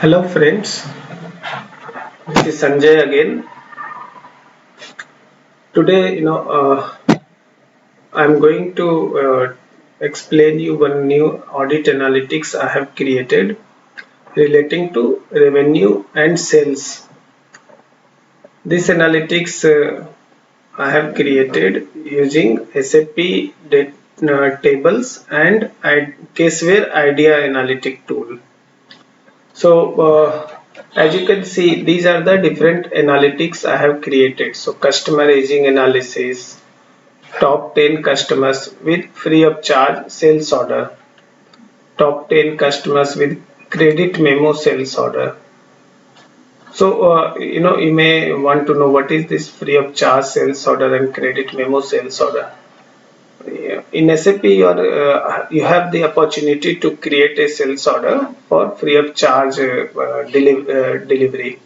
Hello friends, this is Sanjay again. Today, I'm going to explain you one new audit analytics I have created relating to revenue and sales. This analytics I have created using SAP tables and Caseware Idea Analytic tool. So as you can see, these are the different analytics I have created. So customer aging analysis, top 10 customers with free of charge sales order, top 10 customers with credit memo sales order. So you may want to know what is this free of charge sales order and credit memo sales order. In SAP, you have the opportunity to create a sales order for free of charge delivery.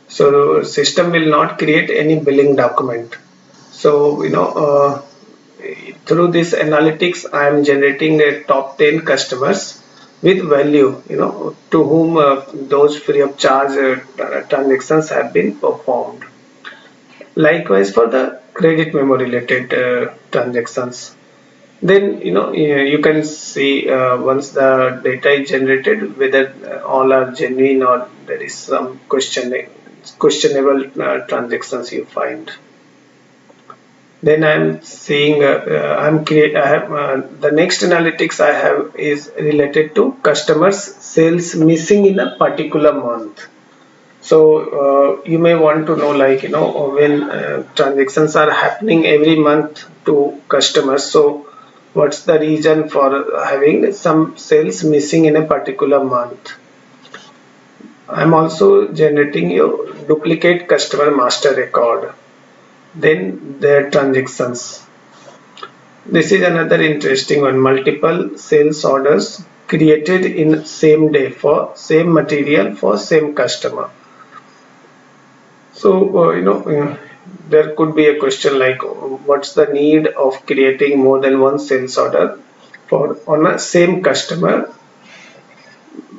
So system will not create any billing document. So through this analytics, I am generating a top 10 customers with value, to whom those free of charge transactions have been performed. Likewise for the credit memo related transactions. Then you can see once the data is generated whether all are genuine or there is some questionable transactions you find. Then I'm seeing I'm create I have the next analytics I have is related to customers sales missing in a particular month. So you may want to know, like, when transactions are happening every month to customers, so what's the reason for having some sales missing in a particular month. I'm also generating your duplicate customer master record, then their transactions. This is another interesting one. Multiple sales orders created in same day for same material for same customer. So, there could be a question like, what's the need of creating more than one sales order for on a same customer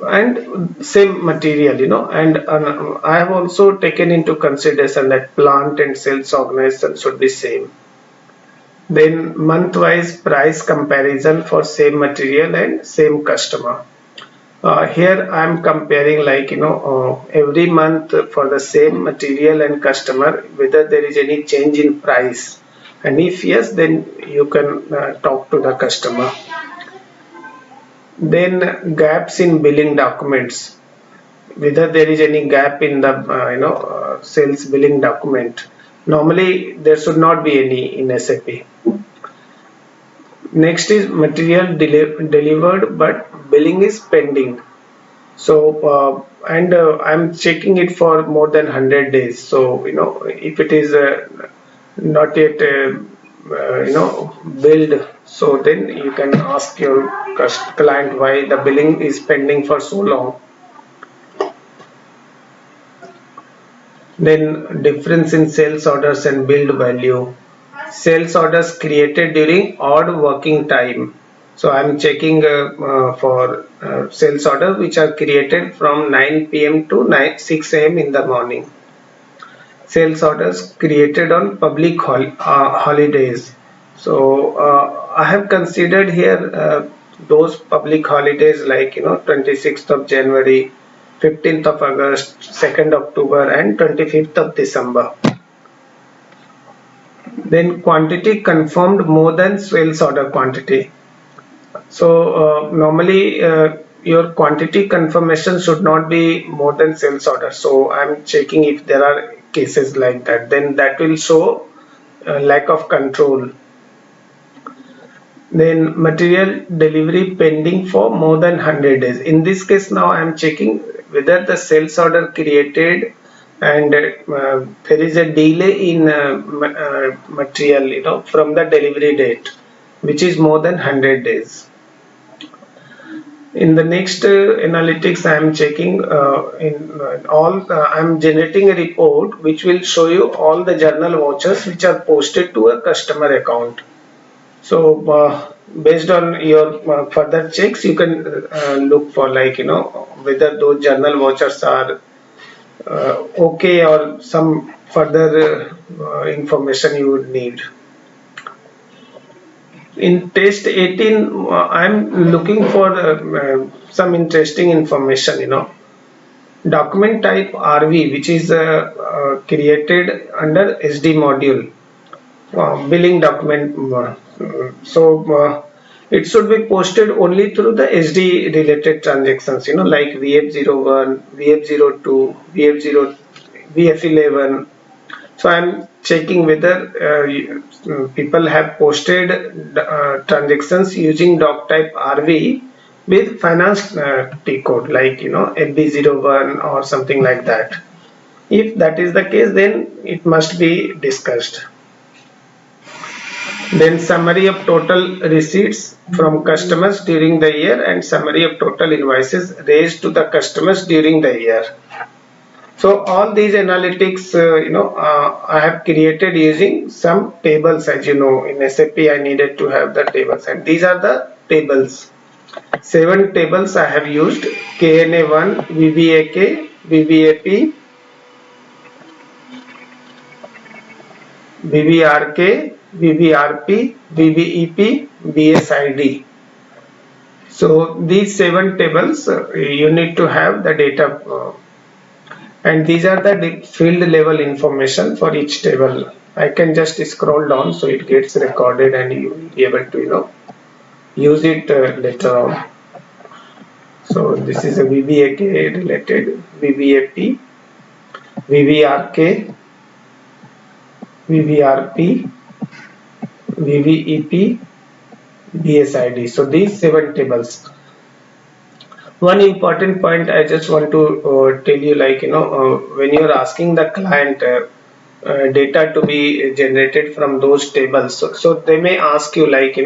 and same material, and I have also taken into consideration that plant and sales organization should be same. Then month-wise price comparison for same material and same customer. Here I am comparing, like, every month for the same material and customer whether there is any change in price, and if yes, then you can talk to the customer. Then gaps in billing documents, whether there is any gap in the sales billing document. Normally there should not be any in SAP. Next is material delivered but billing is pending. So and I'm checking it for more than 100 days. So if it is not yet billed, so then you can ask your client why the billing is pending for so long. Then difference in sales orders and billed value. Sales orders created during odd working time. So I'm checking for sales orders which are created from 9 p.m. to 6 a.m. in the morning. Sales orders created on public holidays. So I have considered here those public holidays, like 26th of January, 15th of August, 2nd October and 25th of December. Then quantity confirmed more than sales order quantity. So normally your quantity confirmation should not be more than sales order. So I'm checking if there are cases like that. Then that will show lack of control. Then material delivery pending for more than 100 days. In this case, now I am checking whether the sales order created and there is a delay in material, from the delivery date, which is more than 100 days. In the next analytics, I am checking I am generating a report which will show you all the journal vouchers which are posted to a customer account. So based on your further checks, you can look for, like, whether those journal vouchers are okay, or some further information you would need. In test 18, I'm looking for some interesting information, document type RV, which is created under SD module, billing document. It should be posted only through the SD related transactions, like VF01, VF02, VF0, VF11. So I'm checking whether people have posted transactions using doc type RV with finance T code, like FB01 or something like that. If that is the case, then it must be discussed. Then summary of total receipts from customers during the year and summary of total invoices raised to the customers during the year. So all these analytics, I have created using some tables. As you know, in SAP, I needed to have the tables, and these are the tables. 7 tables I have used: KNA1, VBAK, VBAP, VBRK, VBRP, VBEP, BSID. So these 7 tables, you need to have the data, and these are the field level information for each table. I can just scroll down so it gets recorded, and you will be able to use it later on. So this is a VBAK related, VBAP, VBRK, VBRP, VBEP, BSID. So these 7 tables. One important point I just want to tell you, like, when you are asking the client data to be generated from those tables, so they may ask you, like,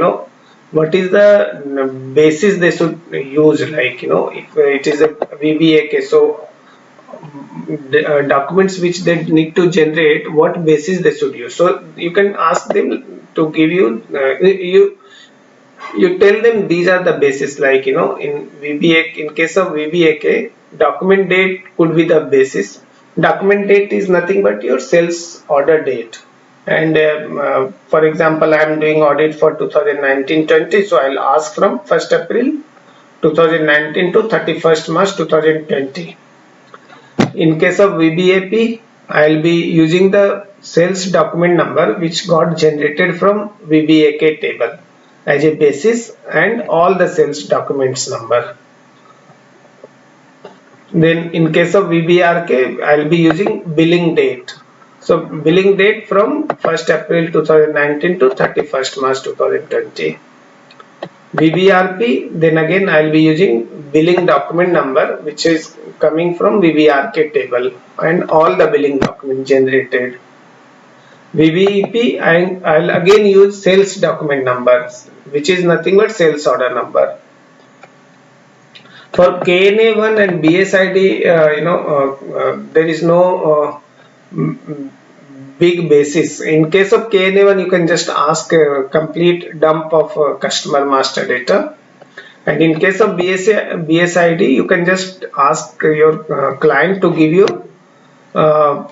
what is the basis they should use, like, if it is a VBAK, so the documents which they need to generate, what basis they should use. So you can ask them to give you, you tell them these are the basis, like, in VBAK, in case of VBAK, document date could be the basis. Document date is nothing but your sales order date. And for example, I am doing audit for 2019-20, so I'll ask from 1st April 2019 to 31st March 2020. In case of VBAP, I'll be using the sales document number which got generated from VBAK table as a basis, and all the sales documents number. Then in case of VBRK, I'll be using billing date. So billing date from 1st April 2019 to 31st March 2020. VBRP, then again I'll be using billing document number which is coming from VBRK table, and all the billing document generated. VBEP, I'll again use sales document numbers, which is nothing but sales order number. For KNA1 and BSID, there is no big basis. In case of KNA1, you can just ask a complete dump of customer master data. And in case of BSID, you can just ask your client to give you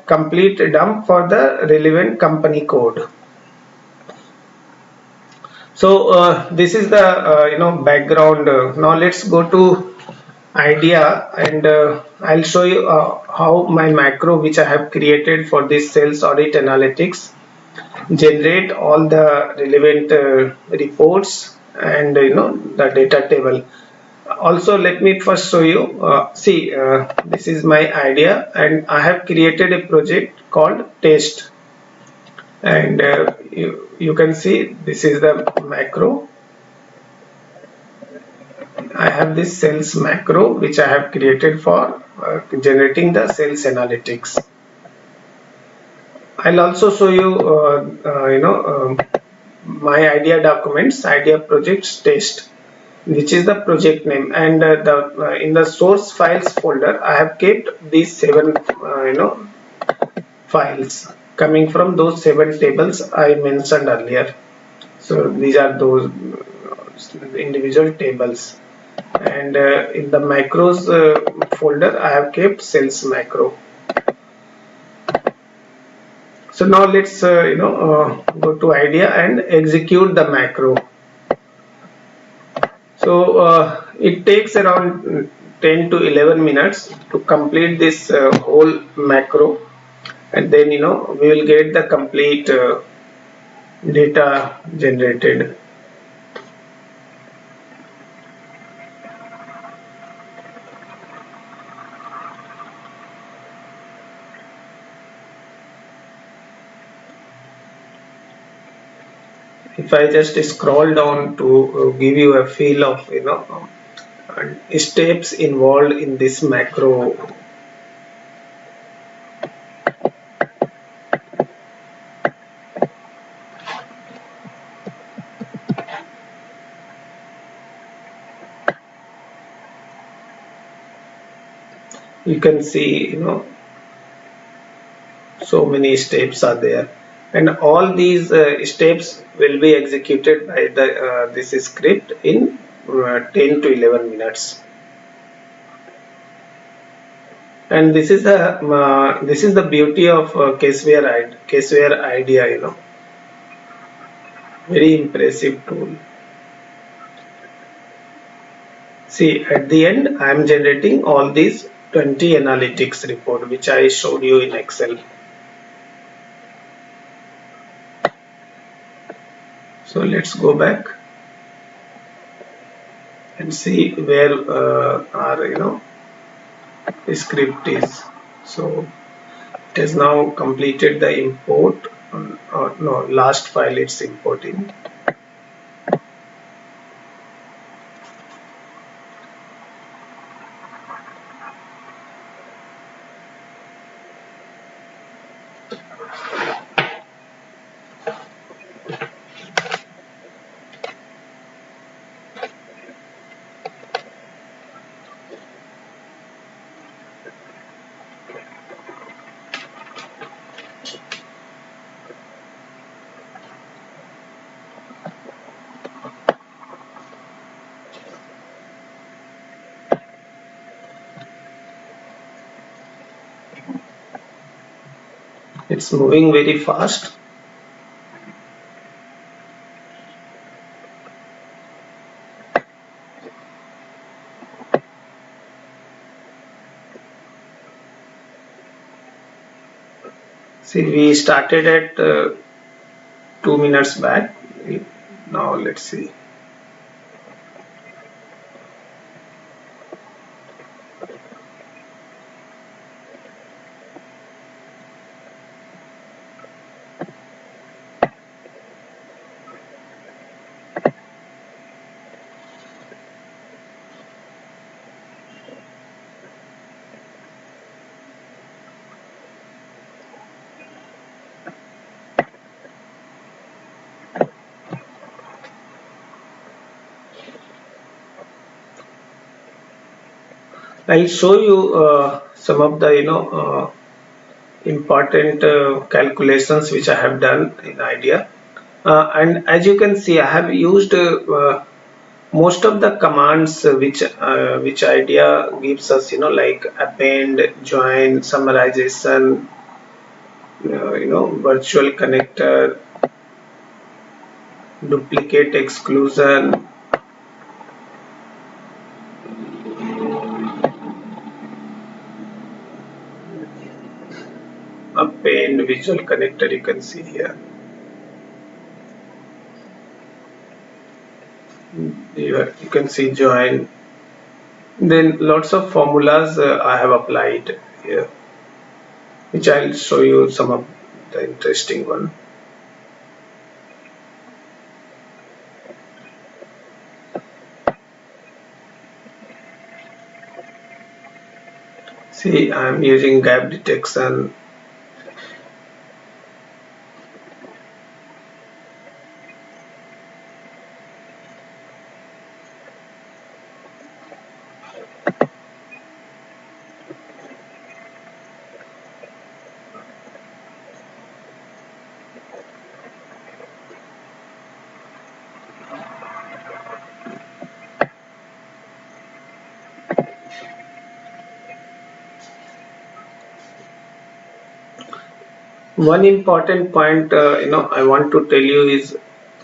complete dump for the relevant company code. So this is the background. Now let's go to idea, and I'll show you how my macro which I have created for this sales audit analytics generate all the relevant reports and the data table. Also, let me first show you, this is my idea, and I have created a project called test, and you can see this is the macro. I have this sales macro which I have created for generating the sales analytics. I'll also show you my idea documents, idea projects test, which is the project name, and in the source files folder I have kept these 7 files coming from those 7 tables I mentioned earlier. So these are those individual tables. And in the macros folder I have kept sales macro. So now let's go to idea and execute the macro. So it takes around 10 to 11 minutes to complete this whole macro, and then we will get the complete data generated. If I just scroll down to give you a feel of steps involved in this macro. You can see so many steps are there, and all these steps will be executed by this script in 10 to 11 minutes. And this is the beauty of Caseware idea, very impressive tool. See, at the end I am generating all these 20 analytics report which I showed you in Excel. So let's go back and see where our script is. So it has now completed the import, or no, last file it's importing. It's moving very fast. See, we started at 2 minutes back. Now let's see. I'll show you some of the important calculations which I have done in idea, and as you can see I have used most of the commands which idea gives us, like append, join, summarization, virtual connector, duplicate, exclusion, append, visual connector, you can see here. You can see join. Then lots of formulas I have applied here, which I'll show you some of the interesting one. See, I'm using gap detection. One important point I want to tell you is,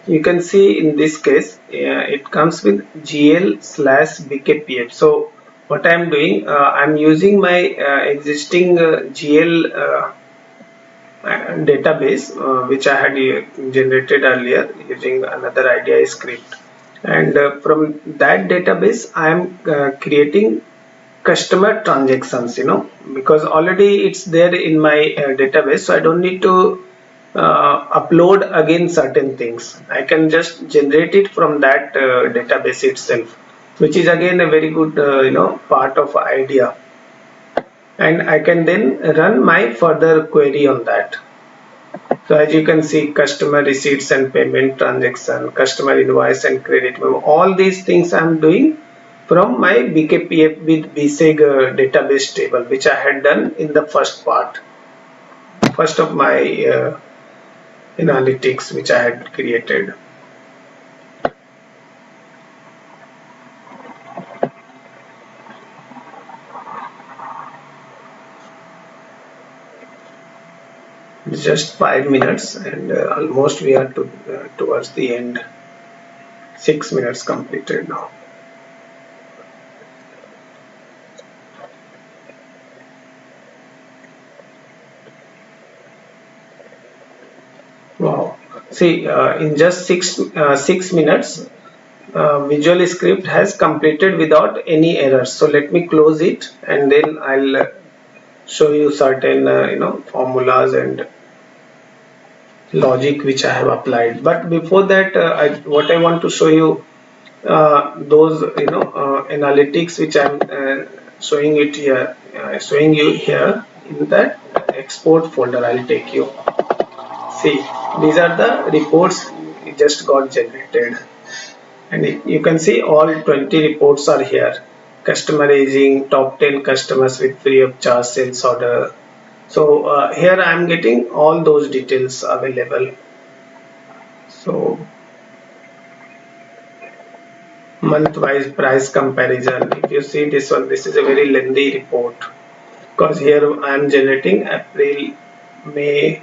you can see in this case it comes with GL slash BKPF. So what I'm doing, I'm using my existing GL database which I had generated earlier using another IDEA script, and from that database I am creating customer transactions, because already it's there in my database, so I don't need to upload again certain things. I can just generate it from that database itself, which is again a very good part of IDEA, and I can then run my further query on that. So as you can see, customer receipts and payment transaction, customer invoice and credit memo, all these things I'm doing from my BKPF with BSEG database table, which I had done in the first of my analytics which I had created. It's just 5 minutes, and almost we are towards the end. 6 minutes completed now. Wow. See, in just 6 minutes, Visual Script has completed without any errors. So let me close it, and then I'll show you certain formulas and logic which I have applied. But before that, what I want to show you, those analytics which I'm showing you here in that export folder. I'll take you. See, these are the reports just got generated, and you can see all 20 reports are here. Customer aging, top 10 customers with free of charge sales order. So here I am getting all those details available. So month-wise price comparison. If you see this one, this is a very lengthy report, because here I am generating April, May,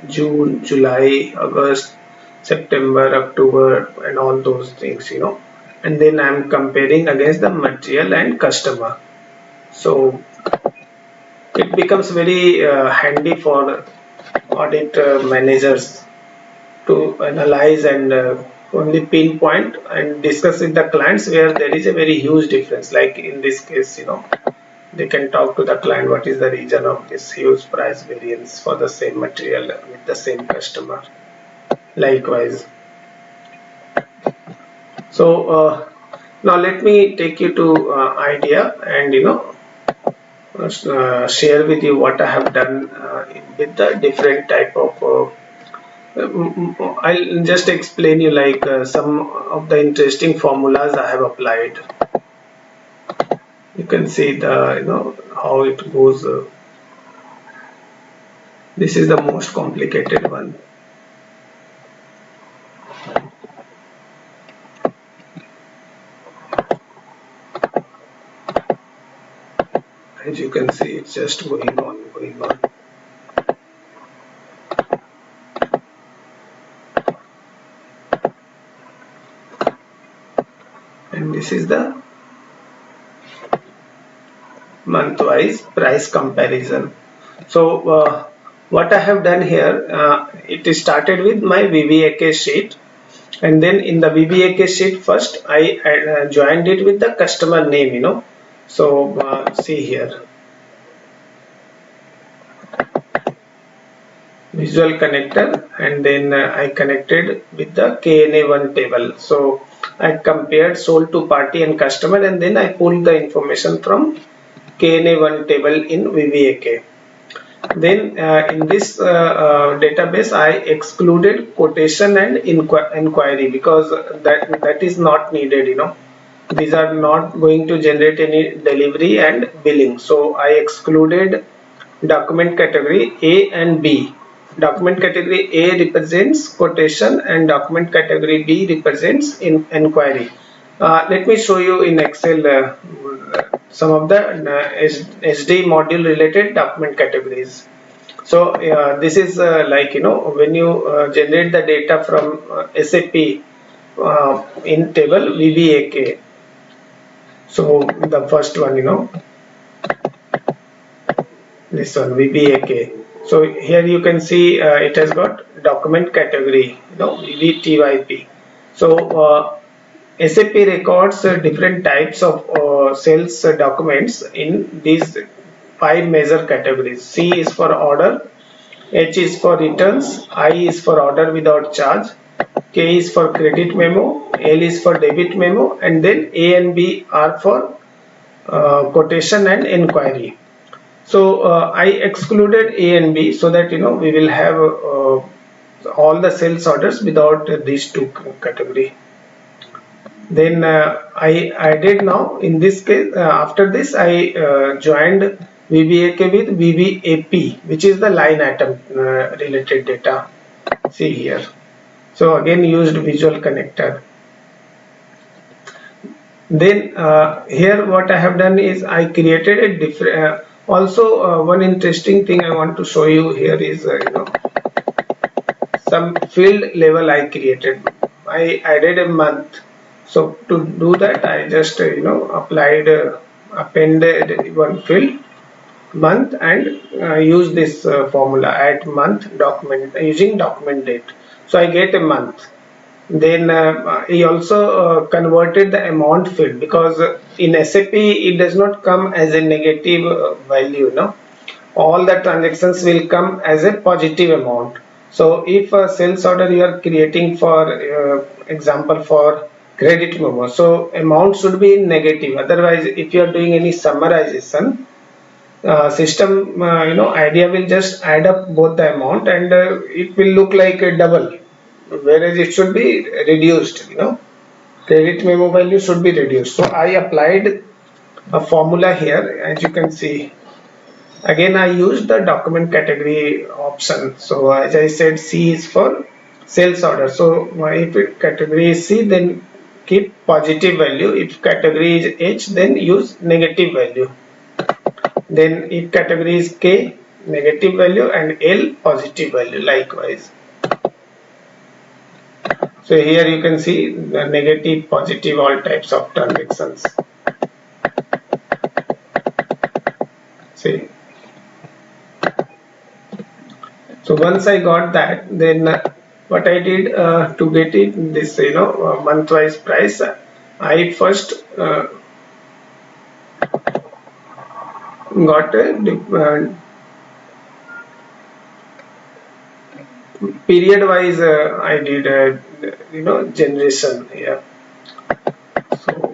June, July, August, September, October, and all those things, and then I am comparing against the material and customer. So it becomes very handy for audit managers to analyze and only pinpoint and discuss with the clients where there is a very huge difference. Like in this case, they can talk to the client what is the reason of this huge price variance for the same material with the same customer. Likewise. So now let me take you to IDEA and share with you what I have done with the different type of I'll just explain you like some of the interesting formulas I have applied. You can see the how it goes. This is the most complicated one. As you can see, it's just going on. And this is the month-wise price comparison. So what I have done here, it started with my VBAK sheet, and then in the VBAK sheet first I joined it with the customer name, so see here, visual connector, and then I connected with the KNA1 table. So I compared sold to party and customer, and then I pulled the information from KNA1 table in VBAK. Then in this database I excluded quotation and inquiry, because that is not needed. These are not going to generate any delivery and billing, so I excluded document category A and B. Document category A represents quotation and document category B represents inquiry. Let me show you in Excel some of the SD module related document categories. So this is like, when you generate the data from SAP in table VBAK. So the first one, this one VBAK. So here you can see it has got document category, VBTYP. So SAP records different types of sales documents in these 5 major categories. C is for order, H is for returns, I is for order without charge, K is for credit memo, L is for debit memo, and then A and B are for quotation and inquiry. So I excluded A and B so that we will have all the sales orders without these two category. Then I added, now in this case, after this I joined VBAK with VBAP, which is the line item related data. See here. So again used visual connector. Then here what I have done is I created a different. Also one interesting thing I want to show you here is some field level I created. I added a month. So to do that, I just applied appended one field month and use this formula add month document using document date. So I get a month. Then he also converted the amount field, because in SAP it does not come as a negative value. All the transactions will come as a positive amount. So if a sales order you are creating for example for credit memo, so amount should be negative. Otherwise, if you are doing any summarization, system idea will just add up both the amount and it will look like a double, whereas it should be reduced. Credit memo value should be reduced. So I applied a formula here, as you can see. Again I used the document category option. So as I said, C is for sales order. So if category is C, then keep positive value. If category is H, then use negative value. Then if category is K, negative value, and L, positive value likewise. So here you can see the negative, positive, all types of transactions. See. So once I got that, then what I did to get it this month-wise price, I first got a period wise I did generation here. So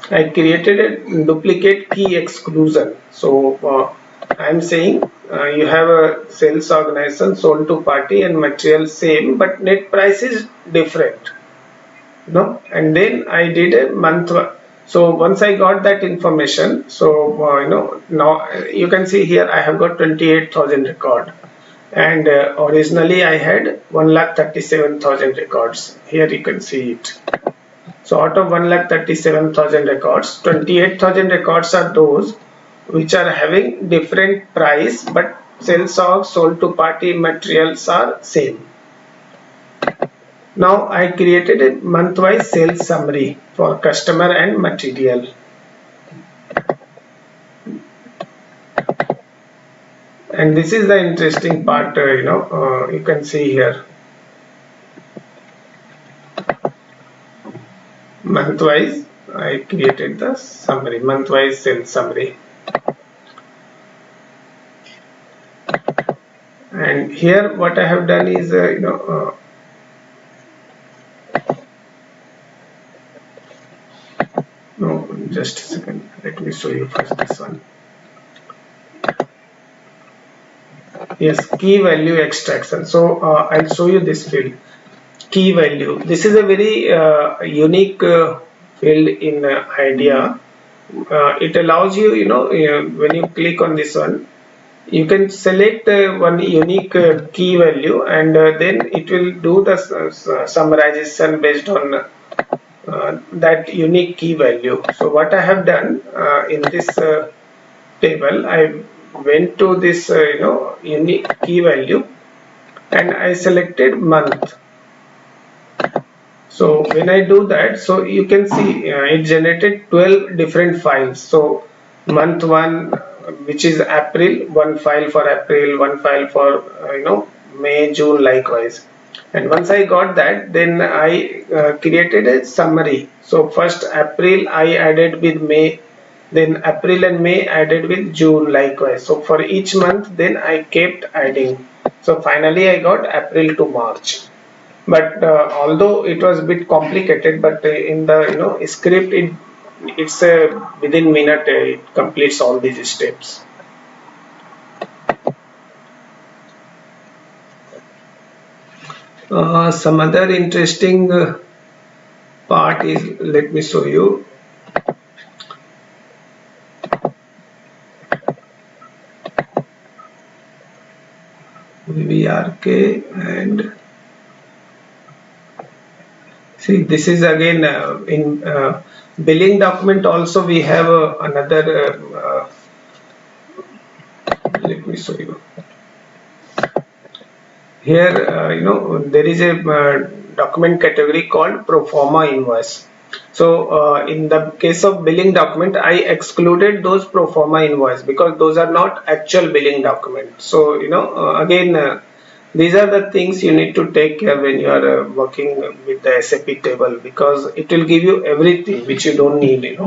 I created a duplicate key exclusion. So I am saying you have a sales organization, sold to party, and material same, but net price is different. And then I did a month. So once I got that information, so now you can see here I have got 28,000 record, and originally I had 1,37,000 records. Here you can see it. So out of 1,37,000 records, 28,000 records are those which are having different price, but sales of sold to party materials are same. Now I created a month-wise sales summary for customer and material. And this is the interesting part, you can see here. Month-wise, I created the summary, month-wise sales summary. And here what I have done is, no, just a second. Let me show you first this one. Yes, key value extraction. So I'll show you this field. Key value. This is a very unique field in IDEA. It allows you, when you click on this one, you can select one unique key value, and then it will do the summarization based on that unique key value. So what I have done in this table, I went to this unique key value and I selected month. So when I do that, so you can see it generated 12 different files. So month one, which is April, one file for April, one file for May, June, likewise. And once I got that, then I created a summary. So first April I added with May, then April and May added with June, likewise. So for each month, then I kept adding. So finally I got April to March. But although it was a bit complicated, but in the script, it's within minute it completes all these steps. Some other interesting part is, let me show you. VRK, and see, this is again in billing document also we have another let me show you. Here there is a document category called proforma invoice. So in the case of billing document, I excluded those proforma invoice because those are not actual billing documents. So again these are the things you need to take care when you are working with the SAP table, because it will give you everything which you don't need.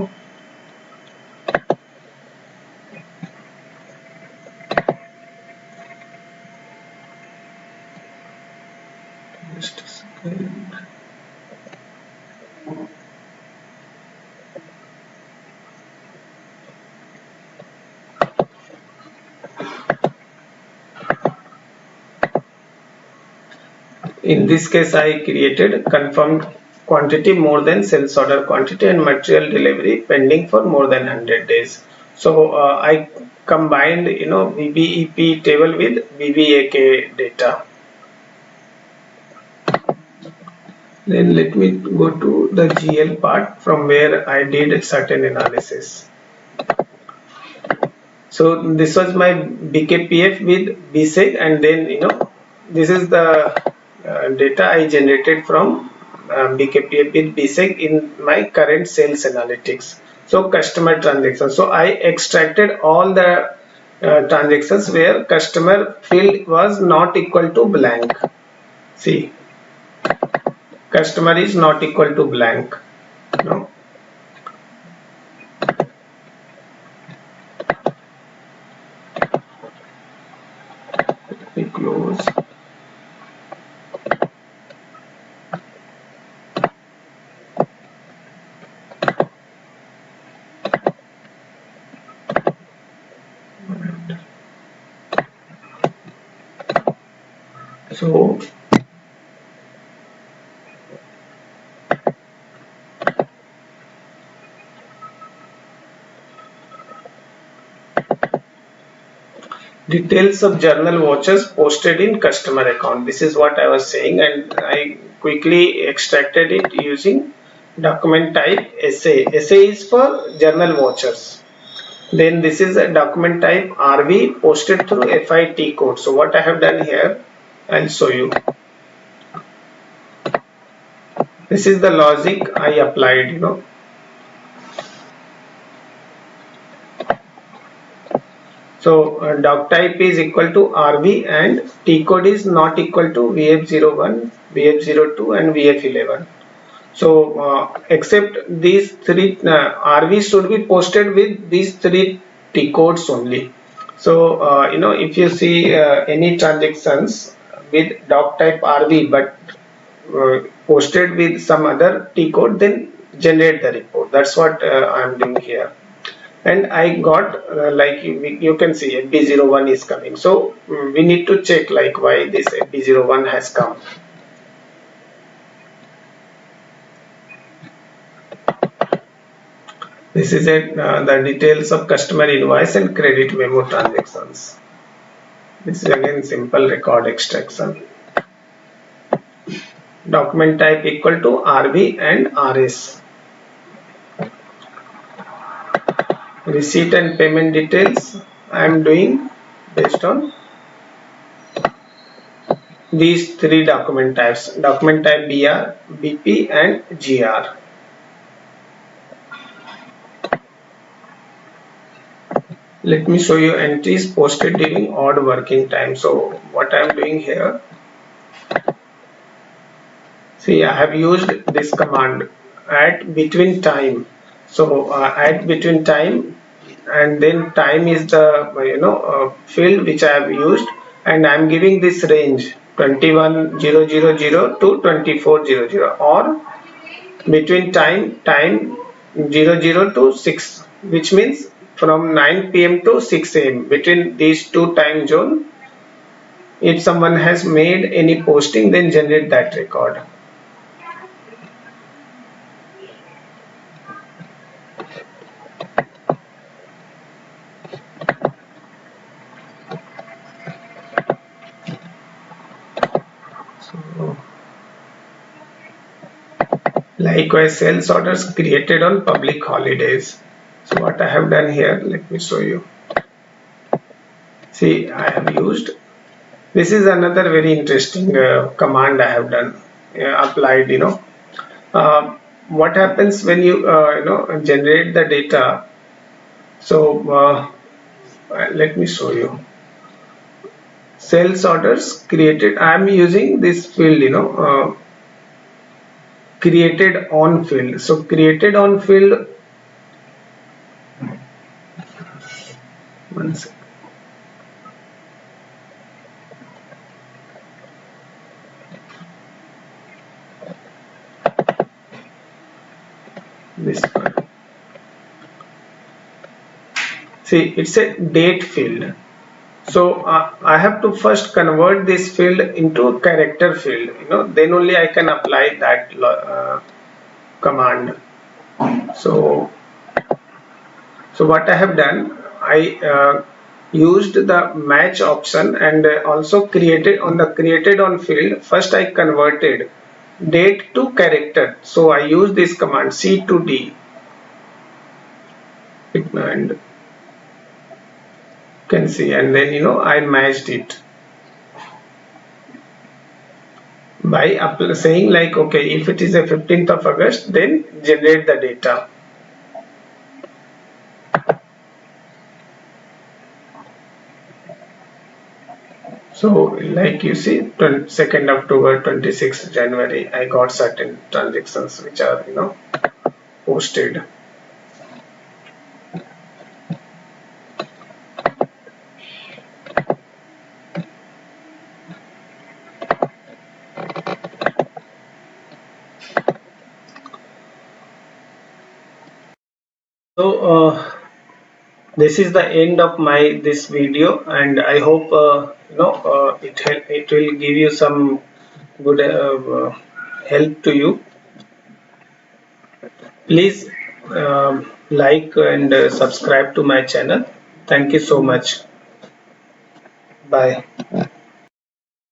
Just a second. In this case, I created confirmed quantity more than sales order quantity and material delivery pending for more than 100 days. So I combined VBEP table with VBAK data. Then let me go to the GL part from where I did a certain analysis. So this was my BKPF with BSEG, and then this is the data I generated from BKPF with BSEG in my current sales analytics. So customer transactions. So I extracted all the transactions where customer field was not equal to blank. See, customer is not equal to blank. Let me close. So details of journal vouchers posted in customer account. This is what I was saying, and I quickly extracted it using document type SA. SA is for journal vouchers. Then this is a document type RV posted through FIT code. So what I have done here, I'll show you. This is the logic I applied, So doc type is equal to RV and T code is not equal to VF01, VF02 and VF11. So except these three RV should be posted with these three T codes only. So if you see any transactions with doc type RV but posted with some other T code, then generate the report. That's what I am doing here. And I got like you can see FB01 is coming. So we need to check like why this FB01 has come. This is the details of customer invoice and credit memo transactions. This is again simple record extraction. document type equal to RB and RS. Receipt and payment details I am doing based on these three document types, document type BR, BP and GR. Let me show you entries posted during odd working time. So what I am doing here, see, I have used this command at between time. So at between time, and then time is the field which I have used, and I am giving this range 21000 to 2400, or between time 00 to 6, which means from 9 p.m. to 6 a.m. between these two time zone. If someone has made any posting, then generate that record. So, likewise, sales orders created on public holidays. So what I have done here, let me show you. See, I have used, this is another very interesting command I have done, applied, what happens when you generate the data. So let me show you. Sales orders created, I am using this field, created on field. So created on field, one second. This one. See, it's a date field. So I have to first convert this field into a character field, then only I can apply that command. So what I have done, I used the match option, and also created on the created on field. First I converted date to character. So I use this command C to D, and can see, and then I matched it by saying like, okay, if it is a 15th of August, then generate the data. So like you see, 2nd October, 26th January, I got certain transactions which are posted. So this is the end of this video, and I hope it will give you some good help to you. Please like and subscribe to my channel. Thank you so much. Bye.